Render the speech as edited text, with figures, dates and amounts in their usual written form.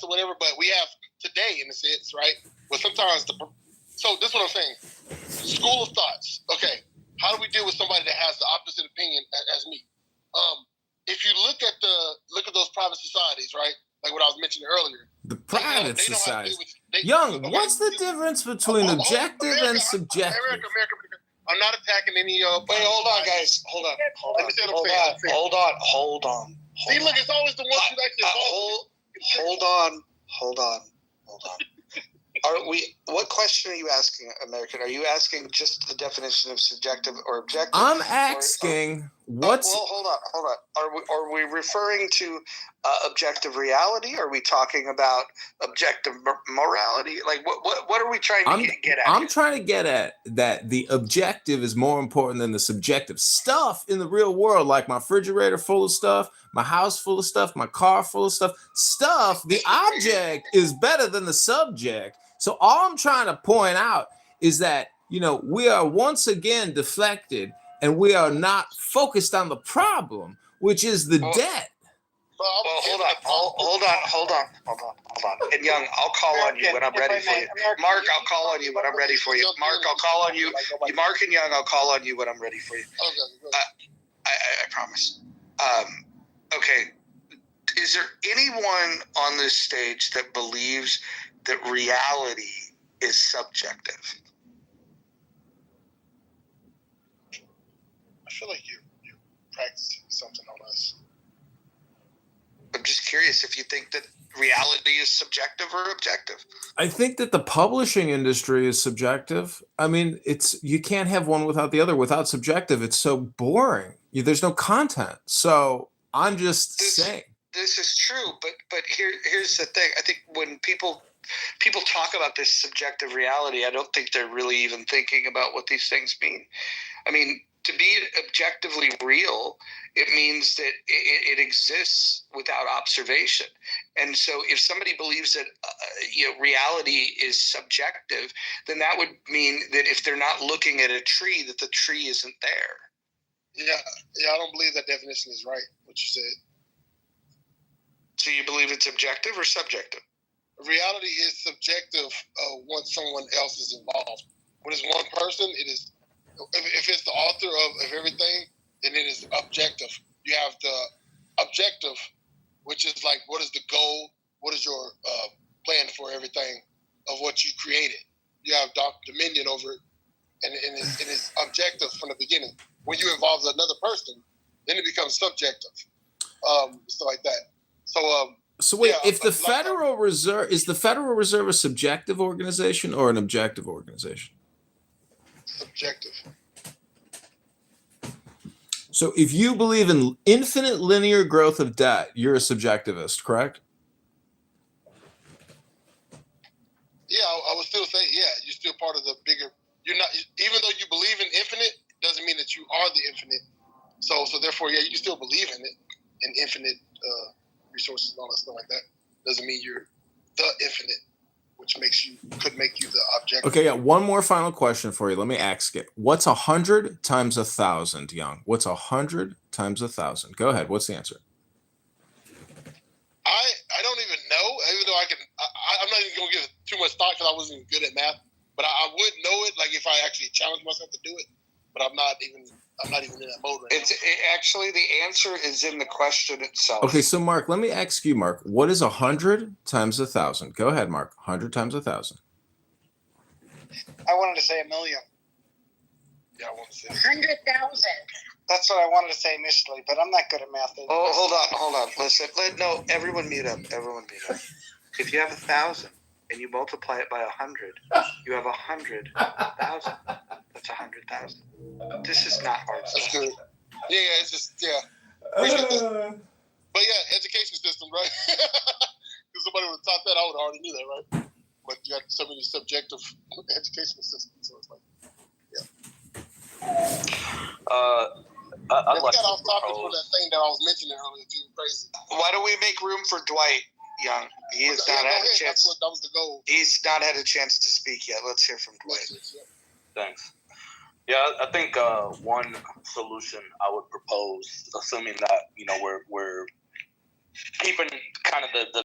or whatever, but we have today in a sense, right? But sometimes so this is what I'm saying. School of thoughts. Okay, how do we deal with somebody that has the opposite opinion as me? If you look at those private societies, right? Like what I was mentioning earlier. The private societies. Young, what's the difference between objective and subjective? America. I'm not attacking any. Wait, hold on, guys. Hold on. See, look, it's always the ones who actually. Hold on. What question are you asking, American? Are you asking just the definition of subjective or objective? I'm asking what's. Well, hold on. Are we referring to objective reality? Are we talking about objective morality? Like, what are we trying to get at? I'm trying to get at that the objective is more important than the subjective stuff in the real world, like my refrigerator full of stuff, my house full of stuff, my car full of stuff. The object is better than the subject. So all I'm trying to point out is that, we are once again deflected and we are not focused on the problem, which is the debt. Well, hold on. And Young, I'll call on you when I'm ready for you. Mark, I'll call on you when I'm ready for you. Mark, I'll call on you. Mark and Young, I'll call on you when I'm ready for you. I promise. Okay. Is there anyone on this stage that believes that reality is subjective? I feel like you're practicing something on us. I'm just curious if you think that reality is subjective or objective. I think that the publishing industry is subjective. I mean, you can't have one without the other. Without subjective, it's so boring. There's no content. So I'm just saying. This is true, but here's the thing. I think when people talk about this subjective reality, I don't think they're really even thinking about what these things mean. I mean, to be objectively real, it means that it exists without observation. And so if somebody believes that reality is subjective, then that would mean that if they're not looking at a tree, that the tree isn't there. Yeah, I don't believe that definition is right, what you said. So you believe it's objective or subjective? Reality is subjective once someone else is involved. When it's one person, it is. If it's the author of everything, then it is objective. You have the objective, which is like, what is the goal? What is your plan for everything of what you created? You have dominion over it, and it's objective from the beginning. When you involve another person, then it becomes subjective, stuff like that. So wait, if the Federal Reserve is the Federal Reserve a subjective organization or an objective organization? Subjective. So if you believe in infinite linear growth of debt, you're a subjectivist, correct? Yeah, I would still say, you're still part of the bigger. You're not, even though you believe in infinite, doesn't mean that you are the infinite. So therefore, you still believe in it, in infinite resources and all that stuff like that. Doesn't mean you're the infinite, which could make you the objective. Okay, one more final question for you. Let me ask it. What's 100 times 1,000, Young? What's 100 times 1,000? Go ahead. What's the answer? I don't even know. Even though I'm not even going to give it too much thought because I wasn't good at math. But I would know it, like if I actually challenge myself to do it. But I'm not even in that mode right now. Actually, the answer is in the question itself. Okay, so Mark, let me ask you, Mark, what is 100 times 1,000? Go ahead, Mark. 100 times 1,000. I wanted to say 1 million. Yeah, I want to say 100,000. That's what I wanted to say initially, but I'm not good at math. Oh, hold on. Listen, no, everyone mute up. If you have 1,000 and you multiply it by 100, you have 100,000. That's 100,000. This is not hard stuff. That's good. Yeah, it's just But education system, right? If somebody would have taught that, I would have already knew that, right? But you got so many subjective education systems, so it's like, I'd like got to off topic propose. for that thing that I was mentioning earlier too. Crazy. Why don't we make room for Dwight Young? He has not had a chance. That was the goal. He's not had a chance to speak yet. Let's hear from Dwight. Thanks. Yeah, I think one solution I would propose, assuming that we're keeping kind of the